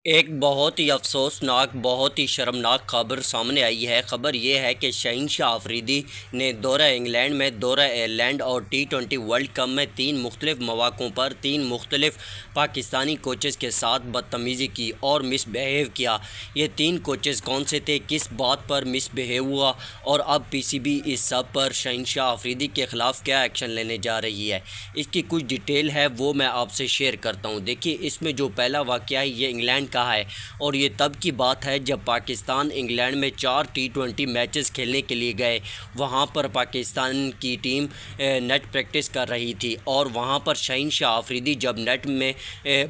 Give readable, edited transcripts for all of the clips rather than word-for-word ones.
ایک بہت ہی افسوسناک بہت ہی شرمناک خبر سامنے آئی ہے۔ خبر یہ ہے کہ شہنشاہ آفریدی نے دورہ انگلینڈ میں دورہ ایرلینڈ اور ٹی20 ورلڈ کپ میں 3 مختلف مواقعوں پر 3 مختلف پاکستانی کوچز کے ساتھ بدتمیزی کی اور مس بہیو کیا۔ یہ 3 کوچز کون سے تھے، کس بات پر مس بہیو ہوا اور اب پی سی بی اس سب پر شہنشاہ آفریدی کے خلاف کیا ایکشن لینے جا رہی ہے، اس کی کچھ ڈیٹیل ہے وہ میں آپ سے شیئر کرتا ہوں۔ دیکھیے، اس میں جو پہلا واقعہ ہے یہ انگلینڈ کا ہے اور یہ تب کی بات ہے جب پاکستان انگلینڈ میں 4 ٹی20 میچز کھیلنے کے لیے گئے۔ وہاں پر پاکستان کی ٹیم نیٹ پریکٹس کر رہی تھی اور وہاں پر شہنشاہ آفریدی جب نیٹ میں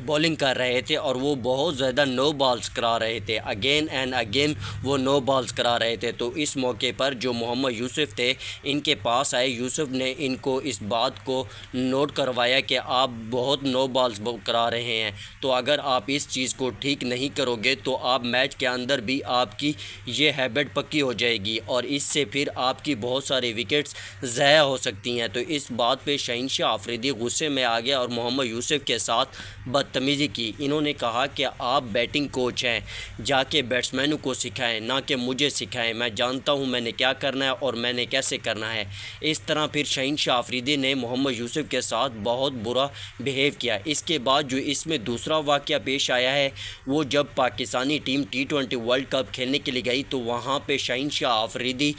بولنگ کر رہے تھے اور وہ بہت زیادہ نو بالز کرا رہے تھے، اگین اینڈ اگین وہ نو بالز کرا رہے تھے۔ تو اس موقع پر جو محمد یوسف تھے ان کے پاس آئے، یوسف نے ان کو اس بات کو نوٹ کروایا کہ آپ بہت نو بالز کرا رہے ہیں، تو اگر آپ اس چیز کو ٹھیک نہیں کرو گے تو آپ میچ کے اندر بھی آپ کی یہ ہیبٹ پکی ہو جائے گی اور اس سے پھر آپ کی بہت ساری وکٹس ضائع ہو سکتی ہیں۔ تو اس بات پہ شہنشاہ آفریدی غصے میں آ گیا اور محمد یوسف کے ساتھ بدتمیزی کی۔ انہوں نے کہا کہ آپ بیٹنگ کوچ ہیں، جا کے بیٹسمینوں کو سکھائیں، نہ کہ مجھے سکھائیں، میں جانتا ہوں میں نے کیا کرنا ہے اور میں نے کیسے کرنا ہے۔ اس طرح پھر شہنشاہ آفریدی نے محمد یوسف کے ساتھ بہت برا بیہیو کیا۔ اس کے بعد جو اس میں دوسرا واقعہ پیش آیا ہے وہ جب پاکستانی ٹیم ٹی20 ورلڈ کپ کھیلنے کے لیے گئی تو وہاں پہ شہنشاہ آفریدی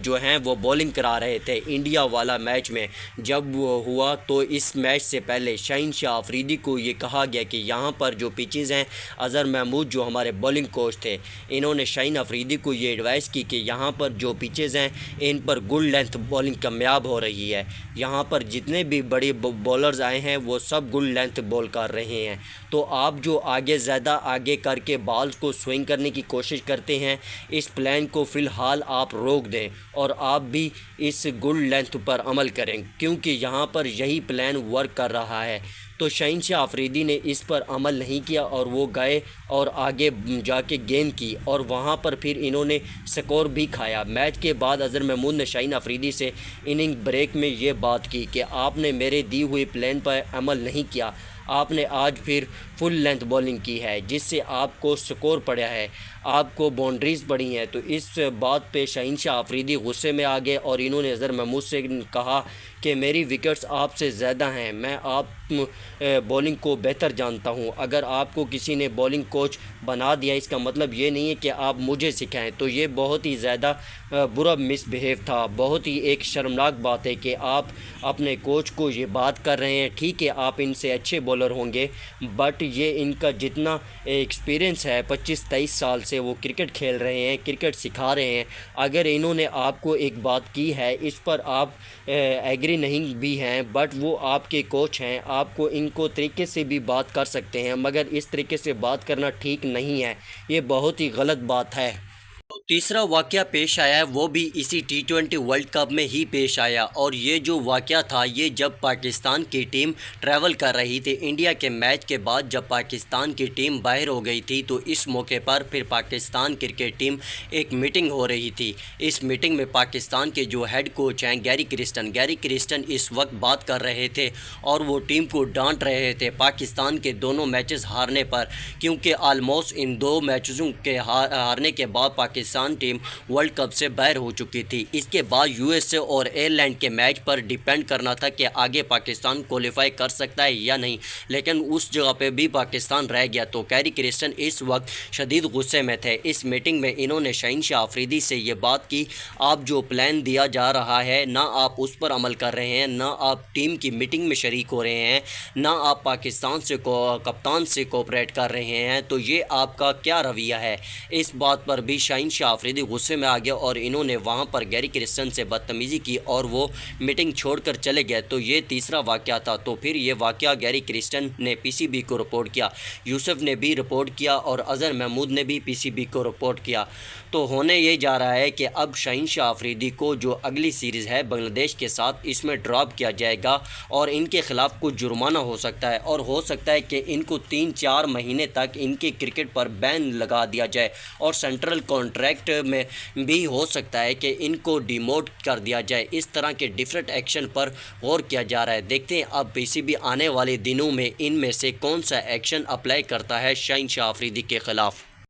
جو ہیں وہ بولنگ کرا رہے تھے۔ انڈیا والا میچ میں جب وہ ہوا تو اس میچ سے پہلے شہنشاہ آفریدی کو یہ کہا گیا کہ یہاں پر جو پچز ہیں، اظہر محمود جو ہمارے بولنگ کوچ تھے، انہوں نے شاہین آفریدی کو یہ ایڈوائس کی کہ یہاں پر جو پچز ہیں ان پر گڈ لینتھ بولنگ کامیاب ہو رہی ہے، یہاں پر جتنے بھی بڑے بولرز آئے ہیں وہ سب گڈ لینتھ بول کر رہے ہیں، تو آپ جو آگے زیادہ آگے کر کے بالز کو سوئنگ کرنے کی کوشش کرتے ہیں، اس پلان کو فی الحال آپ روک دیں اور آپ بھی اس گڈ لینتھ پر عمل کریں کیونکہ یہاں پر یہی پلان ورک کر رہا ہے۔ تو شہنشاہ آفریدی نے اس پر عمل نہیں کیا اور وہ گئے اور آگے جا کے گیند کی اور وہاں پر پھر انہوں نے سکور بھی کھایا۔ میچ کے بعد اظہر محمود نے شاہین آفریدی سے اننگ بریک میں یہ بات کی کہ آپ نے میرے دی ہوئی پلان پر عمل نہیں کیا، آپ نے آج پھر فل لینتھ بولنگ کی ہے جس سے آپ کو سکور پڑا ہے، آپ کو باؤنڈریز پڑی ہیں۔ تو اس بات پہ شہنشاہ آفریدی غصے میں آ گئے اور انہوں نے اظہر محمود سے کہا کہ میری وکٹس آپ سے زیادہ ہیں، میں آپ بولنگ کو بہتر جانتا ہوں، اگر آپ کو کسی نے بولنگ کوچ بنا دیا اس کا مطلب یہ نہیں ہے کہ آپ مجھے سکھائیں۔ تو یہ بہت ہی زیادہ برا مس بہیو تھا، بہت ہی ایک شرمناک بات ہے کہ آپ اپنے کوچ کو یہ بات کر رہے ہیں۔ ٹھیک ہے آپ ان سے اچھے بولر ہوں گے بٹ یہ ان کا جتنا ایکسپیرینس ہے 25-23 سال سے وہ کرکٹ کھیل رہے ہیں، کرکٹ سکھا رہے ہیں، اگر انہوں نے آپ کو ایک بات کی ہے اس پر آپ ایگری نہیں بھی ہیں بٹ وہ آپ کے کوچ ہیں، آپ کو ان کو طریقے سے بھی بات کر سکتے ہیں مگر اس طریقے سے بات کرنا ٹھیک نہیں ہے، یہ بہت ہی غلط بات ہے۔ تیسرا واقعہ پیش آیا ہے وہ بھی اسی ٹی20 ورلڈ کپ میں ہی پیش آیا اور یہ جو واقعہ تھا یہ جب پاکستان کی ٹیم ٹریول کر رہی تھی انڈیا کے میچ کے بعد، جب پاکستان کی ٹیم باہر ہو گئی تھی تو اس موقع پر پھر پاکستان کرکٹ ٹیم ایک میٹنگ ہو رہی تھی۔ اس میٹنگ میں پاکستان کے جو ہیڈ کوچ ہیں گیری کرسٹن اس وقت بات کر رہے تھے اور وہ ٹیم کو ڈانٹ رہے تھے پاکستان کے دونوں میچز ہارنے پر، کیونکہ آلموسٹ ان 2 میچزوں کے ہارنے کے بعد پاکستان ٹیم ورلڈ کپ سے باہر ہو چکی تھی۔ اس کے بعد یو ایس اے اور ایئرلینڈ کے میچ پر ڈیپینڈ کرنا تھا کہ آگے پاکستان کوالیفائی کر سکتا ہے یا نہیں، لیکن اس جگہ پہ بھی پاکستان رہ گیا۔ تو گیری کرسٹن اس وقت شدید غصے میں تھے۔ اس میٹنگ میں انہوں نے شہنشاہ آفریدی سے یہ بات کی، آپ جو پلان دیا جا رہا ہے نہ آپ اس پر عمل کر رہے ہیں، نہ آپ ٹیم کی میٹنگ میں شریک ہو رہے ہیں، نہ آپ پاکستان سے کپتان سے کوپریٹ کر رہے ہیں، تو یہ آپ کا کیا رویہ ہے۔ اس بات پر بھی شہنشاہ آفریدی غصے میں آ گیا اور انہوں نے وہاں پر گیری کرسٹن سے بدتمیزی کی اور وہ میٹنگ چھوڑ کر چلے گئے۔ تو یہ تیسرا واقعہ تھا۔ تو پھر یہ واقعہ گیری کرسٹن نے پی سی بی کو رپورٹ کیا، یوسف نے بھی رپورٹ کیا اور اظہر محمود نے بھی پی سی بی کو رپورٹ کیا۔ تو ہونے یہ جا رہا ہے کہ اب شہنشاہ آفریدی کو جو اگلی سیریز ہے بنگلہ دیش کے ساتھ اس میں ڈراپ کیا جائے گا اور ان کے خلاف کچھ جرمانہ ہو سکتا ہے اور ہو سکتا ہے کہ ان کو 3-4 مہینے تک ان کے کرکٹ پر بین لگا دیا جائے اور سینٹرل کانٹریکٹ کانٹریکٹ میں بھی ہو سکتا ہے کہ ان کو ڈیموٹ کر دیا جائے۔ اس طرح کے ڈیفرنٹ ایکشن پر غور کیا جا رہا ہے۔ دیکھتے ہیں اب پی سی بی آنے والے دنوں میں ان میں سے کون سا ایکشن اپلائی کرتا ہے شہنشاہ آفریدی کے خلاف۔